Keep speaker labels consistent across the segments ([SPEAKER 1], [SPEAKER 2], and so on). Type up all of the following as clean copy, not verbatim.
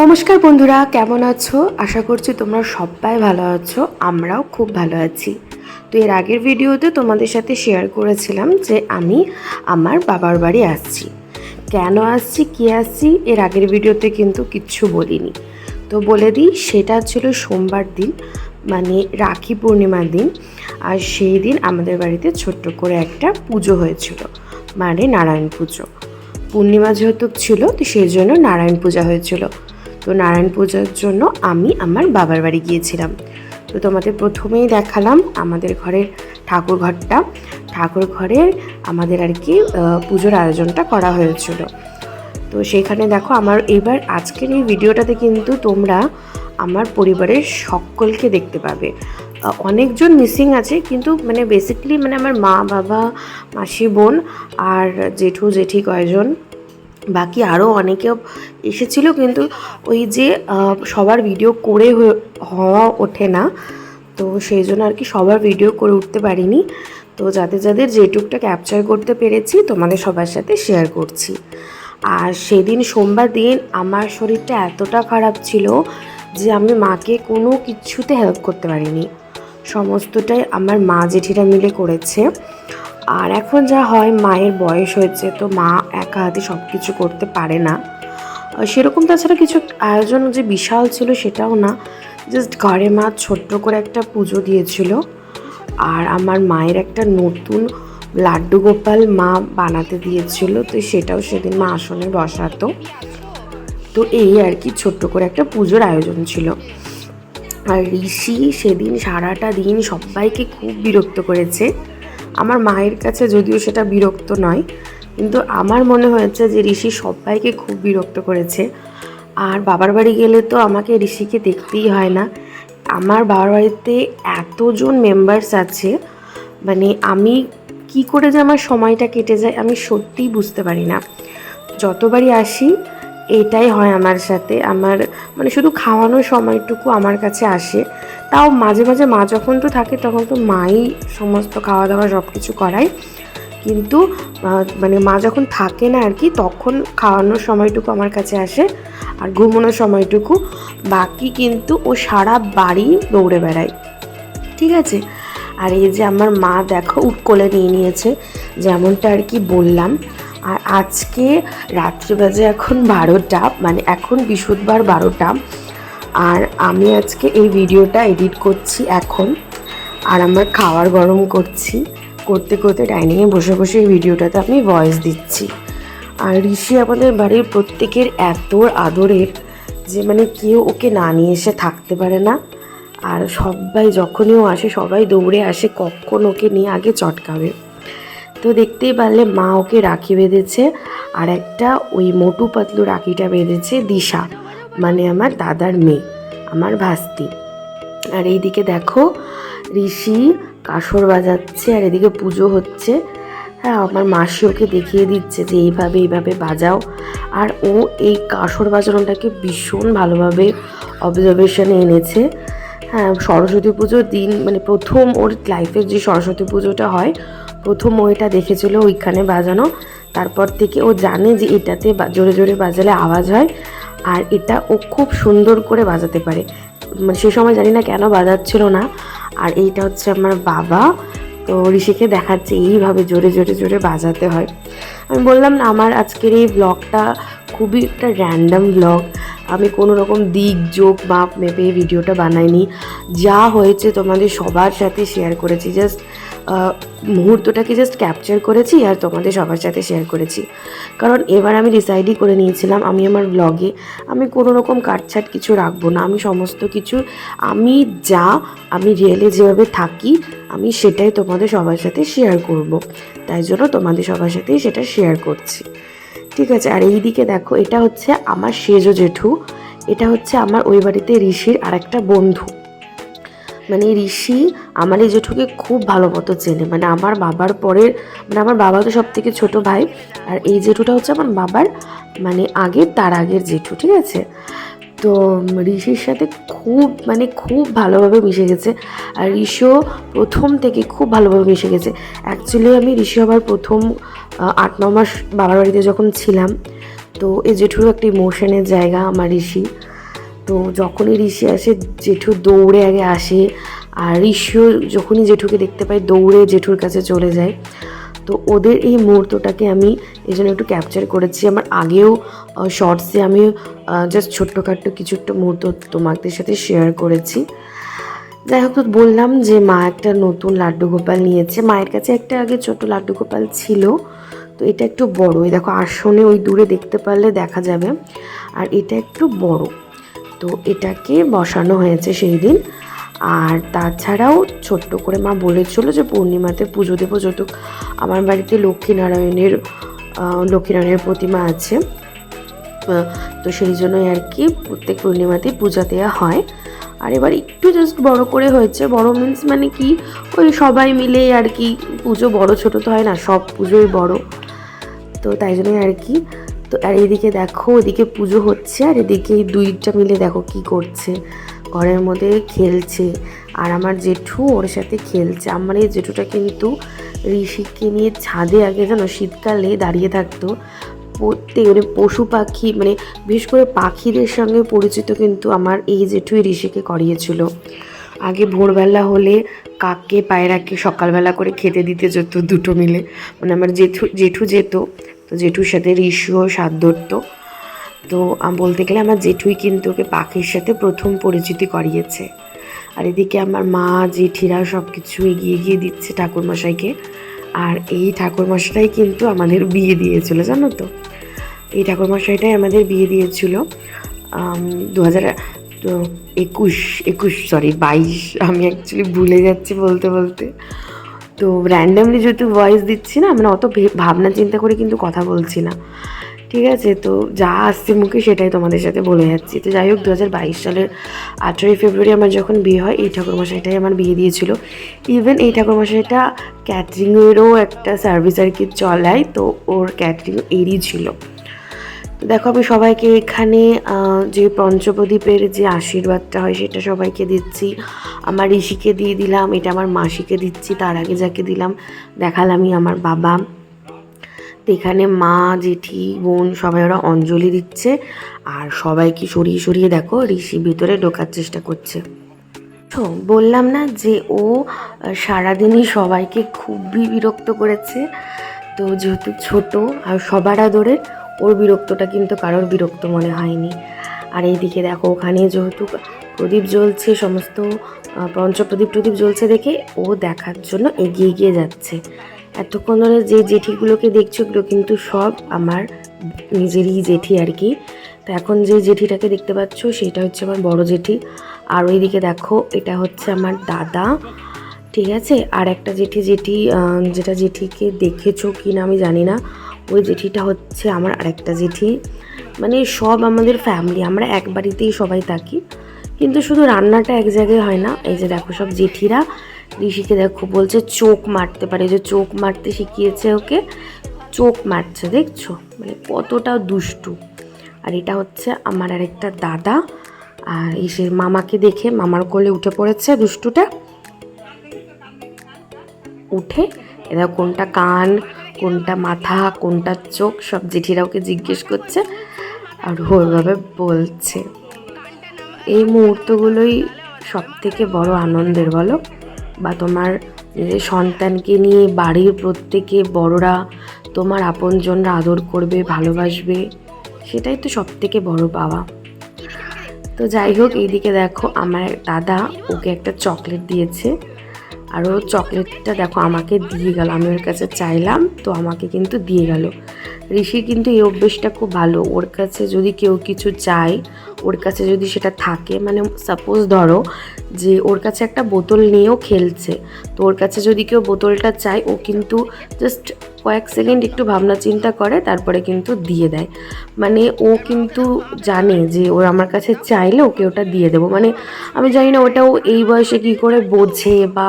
[SPEAKER 1] নমস্কার বন্ধুরা, কেমন আছো? আশা করছি তোমরা সবাই ভালো আছো। আমরাও খুব ভালো আছি। তো এর আগের ভিডিওতে তোমাদের সাথে শেয়ার করেছিলাম যে আমি আমার বাবার বাড়ি আসছি। কেন আসছি, কী আসছি, এর আগের ভিডিওতে কিন্তু কিচ্ছু বলিনি। তো বলে দিই, সেটা ছিল সোমবার দিন, মানে রাখি পূর্ণিমার দিন। আর সেই দিন আমাদের বাড়িতে ছোট্ট করে একটা পুজো হয়েছিল, মানে নারায়ণ পুজো। পূর্ণিমা যেহেতু ছিল, তো সেই জন্য নারায়ণ পূজা হয়েছিল। তো নারায়ণ পূজার জন্য আমি আমার বাবার বাড়ি গিয়েছিলাম। তো তোমাদের প্রথমেই দেখালাম আমাদের ঘরের ঠাকুর ঘরের আমাদের আর কি পুজোর আয়োজনটা করা হয়েছিল। তো সেইখানে দেখো, আমার এবার আজকের এই ভিডিওটাতে কিন্তু তোমরা আমার পরিবারের সকলকে দেখতে পাবে। অনেকজন মিসিং আছে, কিন্তু মানে বেসিক্যালি মানে আমার মা, বাবা, মাসি, বোন আর জেঠু জেঠি কয়জন, বাকি আরও অনেকেও এসেছিলো, কিন্তু ওই যে সবার ভিডিও করে হওয়া ওঠে না, তো সেই জন্য আর কি সবার ভিডিও করে উঠতে পারিনি। তো যাদের যাদের যেটুকটা ক্যাপচার করতে পেরেছি তোমাদের সবার সাথে শেয়ার করছি। আর সেদিন সোমবার দিন আমার শরীরটা এতটা খারাপ ছিল যে আমি মাকে কোনো কিছুতে হেল্প করতে পারিনি। সমস্তটাই আমার মা জেঠিরা মিলে করেছে। আর এখন যা হয়, মায়ের বয়স হয়েছে, তো মা একা হাতে সব কিছু করতে পারে না সেরকম। তাছাড়া কিছু আয়োজন যে বিশাল ছিল সেটাও না, জাস্ট ঘরে মা ছোট্ট করে একটা পুজো দিয়েছিল। আর আমার মায়ের একটা নতুন লাড্ডু গোপাল মা বানাতে দিয়েছিল, তো সেটাও সেদিন মা আসনে বসাতো। তো এই আর কি ছোট্ট করে একটা পুজোর আয়োজন ছিল। আর ঋষি সেদিন সারাটা দিন সবাইকে খুব বিরক্ত করেছে। আমার মায়ের কাছে যদিও সেটা বিরক্ত নয়, কিন্তু আমার মনে হয়েছে যে ঋষি সবাইকে খুব বিরক্ত করেছে। আর বাবার বাড়ি গেলে তো আমাকে ঋষিকে দেখতেই হয় না। আমার বাবার বাড়িতে এতজন মেম্বার্স আছে, মানে আমি কি করে যে আমার সময়টা কেটে যায় আমি সত্যিই বুঝতে পারি না। যতবারই আসি এটাই হয় আমার সাথে। আমার মানে শুধু খাওয়ানোর সময়টুকু আমার কাছে আসে, তাও মাঝে মাঝে মা যখন তো থাকে তখন তো মাই সমস্ত খাওয়া দাওয়া সব কিছু করায়, কিন্তু মানে মা যখন থাকে না আর কি, তখন খাওয়ানোর সময়টুকু আমার কাছে আসে আর ঘুমানোর সময়টুকু। বাকি কিন্তু ও সারা বাড়ি দৌড়ে বেড়ায়, ঠিক আছে। আর এই যে আমার মা দেখো কোলে নিয়ে নিয়েছে, যেমনটা আর কি বললাম। আর আজকে রাত্রি বাজে এখন 12টা, মানে এখন বৃহস্পতিবার 12টা। আর আমি আজকে এই ভিডিওটা এডিট করছি এখন, আর আমার খাবার গরম করছি, করতে করতে ডাইনিংয়ে বসে বসে এই ভিডিওটাতে আমি ভয়েস দিচ্ছি। আর ঋষি আমাদের বাড়ির প্রত্যেকের এত আদরের যে মানে কেউ ওকে না নিয়ে এসে থাকতে পারে না। আর সবাই যখনই ও আসে সবাই দৌড়ে আসে কখন ওকে নিয়ে আগে চটকাবে। তো দেখতেই পারলে মা ওকে রাখি বেঁধেছে, আর একটা ওই মোটু পাতলু রাখিটা বেঁধেছে দিশা, মানে আমার দাদার মেয়ে, আমার ভাস্তি। আর এইদিকে দেখো ঋষি কাসর বাজাচ্ছে, আর এদিকে পুজো হচ্ছে। হ্যাঁ, আমার মাসি ওকে দেখিয়ে দিচ্ছে যে এইভাবে এইভাবে বাজাও। আর ও এই কাসর বাজানোটাকে ভীষণ ভালোভাবে অবজারভেশনে এনেছে। হ্যাঁ, সরস্বতী পুজোর দিন মানে প্রথম ওর লাইফের যে সরস্বতী পুজোটা হয়, প্রথম ও এটা দেখেছিল ওইখানে বাজানো। তারপর থেকে ও জানে যে এটাতে জোরে জোরে বাজালে আওয়াজ হয়, আর এটা ও খুব সুন্দর করে বাজাতে পারে। মানে সে সময় জানি না কেন বাজাচ্ছিল না। আর এইটা হচ্ছে আমার বাবা, তো ঋষিকে দেখাচ্ছে এইভাবে জোরে জোরে জোরে বাজাতে হয়। আমি বললাম না, আমার আজকের এই ব্লগটা খুবই একটা র্যান্ডাম ব্লগ। আমি কোনো রকম দিক যোগ মাপ মেপে এই ভিডিওটা বানাইনি। যা হয়েছে তোমাদের সবার সাথে শেয়ার করেছি, জাস্ট মুহূর্তটাকে জাস্ট ক্যাপচার করেছি আর তোমাদের সবার সাথে শেয়ার করেছি। কারণ এবার আমি ডিসাইডই করে নিয়েছিলাম আমি আমার ব্লগে আমি কোনো রকম কাটছাট কিছু রাখবো না। আমি সমস্ত কিছু আমি রিয়েলে যেভাবে থাকি আমি সেটাই তোমাদের সবার সাথে শেয়ার করব। তাই জন্য তোমাদের সবার সাথেই সেটা শেয়ার করছি, ঠিক আছে। আর এই দিকে দেখো, এটা হচ্ছে আমার সেজো জেঠু, এটা হচ্ছে আমার ওই বাড়িতে ঋষির আরেকটা বন্ধু। মানে ঋষি আমার এই জেঠুকে খুব ভালো মতো চেনে, মানে আমার বাবার পরের, মানে আমার বাবা তো সব থেকে ছোটো ভাই, আর এই জেঠুটা হচ্ছে আমার বাবার মানে তার আগের জেঠু, ঠিক আছে। তো ঋষির সাথে খুব ভালোভাবে মিশে গেছে। আর ঋষিও প্রথম থেকে খুব ভালোভাবে মিশে গেছে। অ্যাকচুয়ালি আমি ঋষি হবার প্রথম 8-9 মাস বাবার বাড়িতে যখন ছিলাম, তো এই জেঠুরও একটা ইমোশনের জায়গা আমার ঋষি। তো যখনই ঋষি আসে জেঠু দৌড়ে আগে আসে, আর ঋষিও যখনই জেঠুকে দেখতে পায় দৌড়ে জেঠুর কাছে চলে যায়। তো ওদের এই মুহূর্তটাকে আমি এই জন্য একটু ক্যাপচার করেছি। আমার আগেও শর্টসে আমি জাস্ট ছোট্টখাট্টো কিছু একটা মুহূর্ত তোমাদের সাথে শেয়ার করেছি। যাই হোক, তো বললাম যে মা একটা নতুন লাড্ডু গোপাল নিয়েছে। মায়ের কাছে একটা আগে ছোট লাড্ডু গোপাল ছিল, তো এটা একটু বড়, এই দেখো আসনে ওই দূরে দেখতে পারলে দেখা যাবে, আর এটা একটু বড়। তো এটাকে বসানো হয়েছে সেই দিন। আর তাছাড়াও ছোট্ট করে মা বলেছিল যে পূর্ণিমাতে পুজো দেবো, যেহেতু আমার বাড়িতে লক্ষ্মীনারায়ণের প্রতিমা আছে, তো সেই জন্যই আর কি প্রত্যেক পূর্ণিমাতেই পূজা দেওয়া হয়। আর এবার একটু জাস্ট বড় করে হয়েছে। বড় মিন্স মানে কি, ওই সবাই মিলে আর কি, পুজো বড় ছোট তো হয় না, সব পুজোই বড়, তো তাই জন্যই আর কি। তো আর এদিকে দেখো, ওদিকে পুজো হচ্ছে, আর এদিকে এই দুইটা মিলে দেখো কি করছে, ঘরের মধ্যে খেলছে। আর আমার জেঠু ওর সাথে খেলছে। আমার এই জেঠুটা কিন্তু ঋষিকে নিয়ে ছাদে আগে জানো শীতকালে দাঁড়িয়ে থাকতো। প্রত্যেক মানে পশু পাখি, মানে বিশেষ করে পাখিদের সঙ্গে পরিচিত কিন্তু আমার এই জেঠুই ঋষিকে করিয়েছিল। আগে ভোরবেলা হলে কাককে পায়রাকে সকালবেলা করে খেতে দিতে যেত দুটো মিলে, মানে আমার জেঠু যেত, তো জেঠুর সাথে ঋষিও সাথ ধরতো। তো বলতে গেলে আমার জেঠুই কিন্তু ওকে পাখির সাথে প্রথম পরিচিতি করিয়েছে। আর এদিকে আমার মা জেঠিরা সব কিছু এগিয়ে গিয়ে দিচ্ছে ঠাকুরমশাইকে। আর এই ঠাকুরমশাইটাই কিন্তু আমাদের বিয়ে দিয়েছিল, জানো তো, এই ঠাকুরমশাইটাই আমাদের বিয়ে দিয়েছিল 2021 আমি অ্যাকচুয়ালি ভুলে যাচ্ছি বলতে বলতে। তো র্যান্ডামলি যেহেতু ভয়েস দিচ্ছি না, মানে অত ভাবনা চিন্তা করে কিন্তু কথা বলছি না, ঠিক আছে। তো যা আসছে মুখে সেটাই তোমাদের সাথে বলে যাচ্ছি। তো যাই হোক, 2022 সালের 18ই ফেব্রুয়ারি আমার যখন বিয়ে হয়, এই ঠাকুরমশাইটাই আমার বিয়ে দিয়েছিল। ইভেন এই ঠাকুরমশাইটা ক্যাটারিংয়েরও একটা সার্ভিস আর কি চলায়, তো ওর ক্যাটারিং এরই ছিল। তো দেখো, আমি সবাইকে এখানে যে পঞ্চপ্রদীপের যে আশীর্বাদটা হয় সেটা সবাইকে দিচ্ছি। আমার ঋষিকে দিয়ে দিলাম, এটা আমার মাসিকে দিচ্ছি, তার আগে যাকে দিলাম দেখালামই আমার বাবা। তো এখানে মা জেঠি বোন সবাই ওরা অঞ্জলি দিচ্ছে, আর সবাইকে সরিয়ে সরিয়ে দেখো ঋষি ভিতরে ঢোকার চেষ্টা করছে। তো বললাম না যে ও সারাদিনই সবাইকে খুবই বিরক্ত করেছে। তো যেহেতু ছোট আর সবার আদরের, ওর বিরক্তটা কিন্তু কারোর বিরক্ত মনে হয়নি। আর এইদিকে দেখো, ওখানে যেহেতু প্রদীপ জ্বলছে, সমস্ত পঞ্চপ্রদীপ টদীপ জ্বলছে দেখে ও দেখার জন্য এগিয়ে এগিয়ে যাচ্ছে। এতক্ষণ ধরে যে জেঠিগুলোকে দেখছো এগুলো কিন্তু সব আমার নিজেরই জেঠি আর কি। তো এখন যে জেঠিটাকে দেখতে পাচ্ছ সেটা হচ্ছে আমার বড় জেঠি। আর ওইদিকে দেখো, এটা হচ্ছে আমার দাদা, ঠিক আছে। আর একটা যেটা জেঠিকে দেখেছো কি না আমি জানি না, ওই জেঠিটা হচ্ছে আমার আরেকটা জেঠি। মানে সব আমাদের ফ্যামিলি, আমরা এক বাড়িতেই সবাই থাকি, কিন্তু শুধু রান্নাটা এক জায়গায় হয় না। এই যে দেখো সব জেঠিরা ঋষিকে দেখো বলছে চোখ মারতে পারে, যে চোখ মারতে শিখিয়েছে ওকে, চোখ মারছে, দেখছো মানে কতটা দুষ্টু। আর এটা হচ্ছে আমার আরেকটা দাদা, আর এসে মামাকে দেখে মামার কোলে উঠে পড়েছে দুষ্টুটা। উঠে এরা কোনটা কান, কোনটা মাথা, কোনটা চোখ সব জেঠিরা ওকে জিজ্ঞেস করছে, আর ওইভাবে বলছে। এই মুহূর্তগুলোই সব থেকে বড় আনন্দের, বলো? বা তোমার নিজের সন্তানকে নিয়ে বাড়ির প্রত্যেকে বড়রা, তোমার আপনজনরা আদর করবে, ভালোবাসবে, সেটাই তো সব থেকে বড় পাওয়া। তো যাই হোক, এইদিকে দেখো আমার দাদা ওকে একটা চকলেট দিয়েছে, আর ও চকলেটটা দেখো আমাকে দিয়ে গেল। আমি ওর কাছে চাইলাম, তো আমাকে কিন্তু দিয়ে গেল। ঋষির কিন্তু এই অভ্যেসটা খুব ভালো, ওর কাছে যদি কেউ কিছু চায়, ওর কাছে যদি সেটা থাকে, মানে সাপোজ ধরো যে ওর কাছে একটা বোতল নিয়েও খেলছে, তো ওর কাছে যদি কেউ বোতলটা চায়, ও কিন্তু জাস্ট কয়েক সেকেন্ড একটু ভাবনা চিন্তা করে, তারপরে কিন্তু দিয়ে দেয়। মানে ও কিন্তু জানে যে ওর আমার কাছে চাইলে ওকে ওটা দিয়ে দেবো। মানে আমি জানি না ওটাও এই বয়সে কী করে বোঝে বা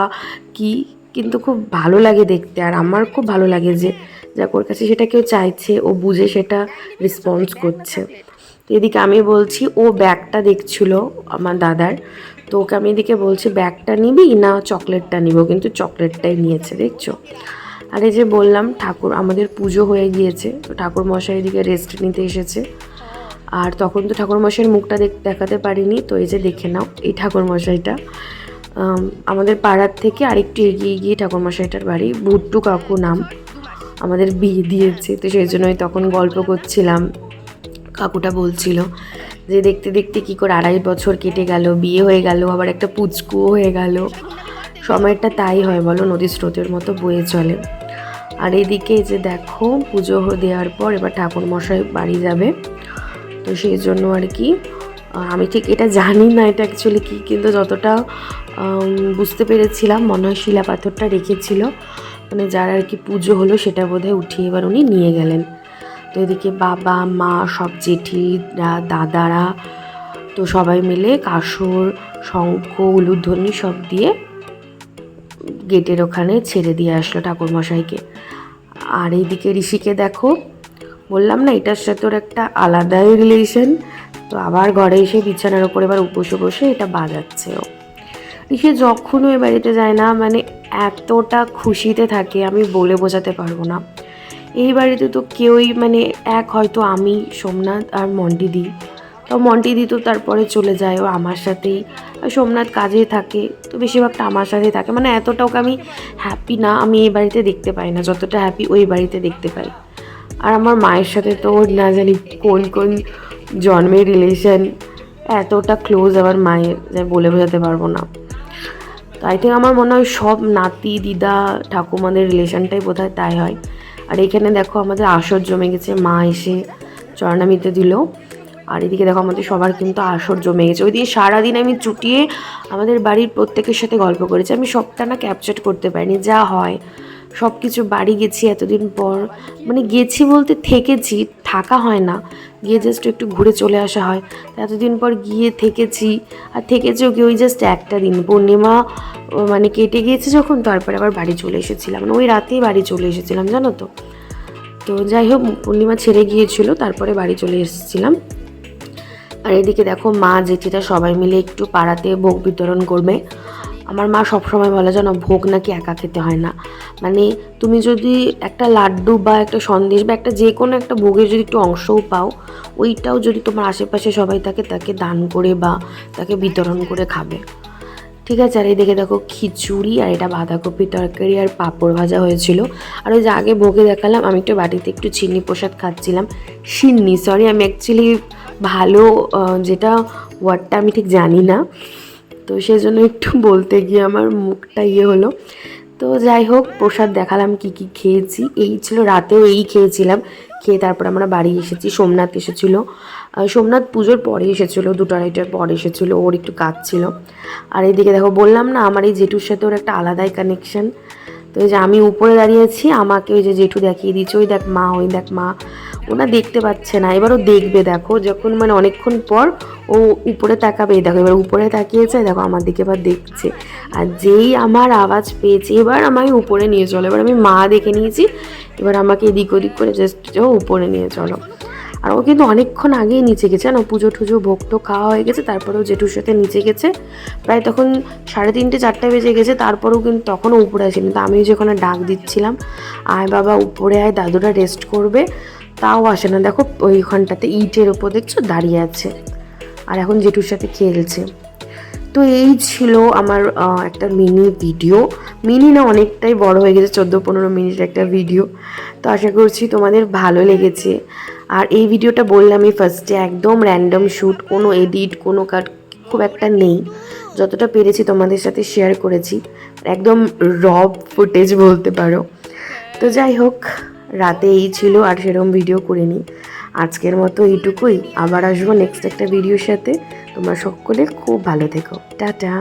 [SPEAKER 1] কি, কিন্তু খুব ভালো লাগে দেখতে। আর আমার খুব ভালো লাগে যে যাক ওর কাছে সেটা কেউ চাইছে, ও বুঝে সেটা রেসপন্স করছে। তো এদিকে আমি বলছি, ও ব্যাগটা দেখছিল আমার দাদার, তো ওকে আমি এদিকে বলছি ব্যাগটা নিবি না চকলেটটা নিব, কিন্তু চকলেটটাই নিয়েছে, দেখছো। আর এই যে বললাম ঠাকুর আমাদের পুজো হয়ে গিয়েছে, তো ঠাকুর মশাই এদিকে রেস্ট নিতে এসেছে। আর তখন তো ঠাকুর মশাইয়ের মুখটা দেখাতে পারিনি, তো এই যে দেখে নাও এই ঠাকুর মশাইটা। আমাদের পাড়ার থেকে আরেকটু এগিয়ে গিয়ে ঠাকুর মশাইটার বাড়ি, ভুট্টু কাকু নাম। আমাদের বিয়ে দিয়েছে, তো সেই জন্যই তখন গল্প করছিলাম। কাকুটা বলছিল যে দেখতে দেখতে কী করে 2.5 বছর কেটে গেল, বিয়ে হয়ে গেল, আবার একটা পুচকুও হয়ে গেল। সময়টা তাই হয় বলো, নদীর স্রোতের মতো বয়ে চলে। আর এদিকে যে দেখো পুজো দেওয়ার পর এবার ঠাকুরমশাই বাড়ি যাবে, তো সেই জন্য আর কি আমি ঠিক এটা জানি না এটা অ্যাকচুয়ালি কী, কিন্তু যতটা বুঝতে পেরেছিলাম মনে হয় শিলা পাথরটা রেখেছিল, মানে যার আর কি পুজো হলো সেটা বোধহয় উঠিয়ে এবার উনি নিয়ে গেলেন। তো এদিকে বাবা মা সব জেঠিরা দাদারা তো সবাই মিলে কাসর শঙ্খ উলুধ্বনি সব দিয়ে গেটের ওখানে ছেড়ে দিয়ে আসলো ঠাকুরমশাইকে। আর এইদিকে ঋষিকে দেখো, বললাম না এটার সাথে ওর একটা আলাদাই রিলেশন, তো আবার ঘরে এসে বিছানার ওপর এবার বসে বসে এটা বাজাচ্ছে। ও ঋষি যখনও এ বাড়িতে যায় না মানে এতটা খুশিতে থাকে আমি বলে বোঝাতে পারবো না। এই বাড়িতে তো কেউই মানে হয়তো আমি সোমনাথ আর মন্টি দি, তো মন্টি দি তো তারপরে চলে যায় ও আমার সাথেই, সোমনাথ কাজে থাকে, তো বেশিরভাগটা আমার সাথেই থাকে। মানে এতটা ওকে আমি হ্যাপি না আমি এই বাড়িতে দেখতে পাই না যতটা হ্যাপি ওই বাড়িতে দেখতে পাই। আর আমার মায়ের সাথে তো না জানি কোন কোন জন্মের রিলেশন, এতটা ক্লোজ আমার মায়ের যে বলে বোঝাতে পারবো না। তো আই থিঙ্ক আমার মনে হয় সব নাতি দিদা ঠাকুমাদের রিলেশনটাই বোধহয় তাই হয়। আর এখানে দেখো আমাদের আসর জমে গেছে, মা এসে চরণামিতে দিল। আর এদিকে দেখো আমাদের সবার কিন্তু আসর জমে গেছে। ওই দিকে সারাদিন আমি চুটিয়ে আমাদের বাড়ির প্রত্যেকের সাথে গল্প করেছি। আমি সবটা না ক্যাপচার করতে পারিনি, যা হয় সব কিছু। বাড়ি গেছি এতদিন পর, মানে গেছি বলতে থেকেছি, থাকা হয় না, গিয়ে জাস্ট একটু ঘুরে চলে আসা হয়। এতদিন পর গিয়ে থেকেছি, আর থেকেছেও কি ওই জাস্ট একটা দিন পূর্ণিমা মানে কেটে গিয়েছে যখন, তারপরে আবার বাড়ি চলে এসেছিলাম, মানে ওই রাতেই বাড়ি চলে এসেছিলাম জানো তো। তো যাই হোক পূর্ণিমা ছেড়ে গিয়েছিল, তারপরে বাড়ি চলে এসেছিলাম। আর এদিকে দেখো মা জেঠিরা সবাই মিলে একটু পাড়াতে ভোগ বিতরণ করবে। আমার মা সবসময় বলে জানো ভোগ নাকি একা খেতে হয় না, মানে তুমি যদি একটা লাড্ডু বা একটা সন্দেশ বা একটা যে কোনো একটা ভোগের যদি একটু অংশও পাও, ওইটাও যদি তোমার আশেপাশে সবাই থাকে তাকে দান করে বা তাকে বিতরণ করে খাবে, ঠিক আছে। আর এদিকে দেখো খিচুড়ি আর এটা বাঁধাকপি তরকারি আর পাঁপড় ভাজা হয়েছিল। আর ওই যে আগে ভোগে দেখালাম আমি একটু বাটিতে একটু চিনি প্রসাদ খাচ্ছিলাম, সিন্নি সরি, আমি অ্যাকচুয়ালি ভালো যেটা ওয়ার্ডটা আমি ঠিক জানি না, তো সেই জন্য একটু বলতে গিয়ে আমার মুখটা হলো। তো যাই হোক প্রসাদ দেখালাম কি কি খেয়েছি, এই ছিল রাতেও এই খেয়েছিলাম, খেয়ে তারপর আমরা বাড়ি এসেছি। সোমনাথ এসেছিলো, সোমনাথ পুজোর পরে এসেছিলো, 2-2:30টার পরে এসেছিলো, ওর একটু কাজ ছিল। আর এইদিকে দেখো বললাম না আমার এই জেঠুর সাথে ওর একটা আলাদাই কানেকশন। তো এই যে আমি উপরে দাঁড়িয়েছি, আমাকে ওই যে জেঠু দেখিয়ে দিচ্ছে ওই দেখ মা, ওই দেখ মা। ওনা দেখতে পাচ্ছে না, এবার ও দেখবে দেখো যখন মানে অনেকক্ষণ পর ও উপরে তাকাবে, দেখো এবার উপরে তাকিয়েছে, দেখো আমার দিকে এবার দেখছে। আর যেই আমার আওয়াজ পেয়েছে এবার আমাকে উপরে নিয়ে চলো, এবার আমি মা দেখে নিয়েছি, এবার আমাকে এদিক ওদিক করে জাস্ট উপরে নিয়ে চলো। আর ও কিন্তু অনেকক্ষণ আগেই নিচে গেছে না, পুজো টুজো ভোগ টো খাওয়া হয়ে গেছে, তারপরেও জেঠুর সাথে নিচে গেছে, প্রায় তখন 3:30-4টা বেজে গেছে, তারপরেও কিন্তু তখনও উপরে আসেনি। তো আমি যেখানে ডাক দিচ্ছিলাম আয় বাবা উপরে আয়, দাদুরা রেস্ট করবে, তাও আসে না। দেখো ওইখানটাতে ইটের ওপর দেখছো দাঁড়িয়ে আছে, আর এখন জেঠুর সাথে খেলছে। তো এই ছিল আমার একটা মিনি ভিডিও, মিনি না অনেকটাই বড় হয়ে গেছে, 14-15 মিনিটের একটা ভিডিও। তো আশা করছি তোমাদের ভালো লেগেছে। আর এই ভিডিওটা বললামই ফার্স্টে একদম র্যান্ডম শ্যুট, কোনো এডিট কোনো কাট খুব একটা নেই, যতটা পেরেছি তোমাদের সাথে শেয়ার করেছি, একদম র ফুটেজ বলতে পারো। তো যাই হোক রাতে এই ছিল, আর সেরকম ভিডিও করিনি। আজকের মতো এইটুকুই, আবার আসবো নেক্সট একটা ভিডিওর সাথে। তোমরা সকলে খুব ভালো থেকো, টাটা।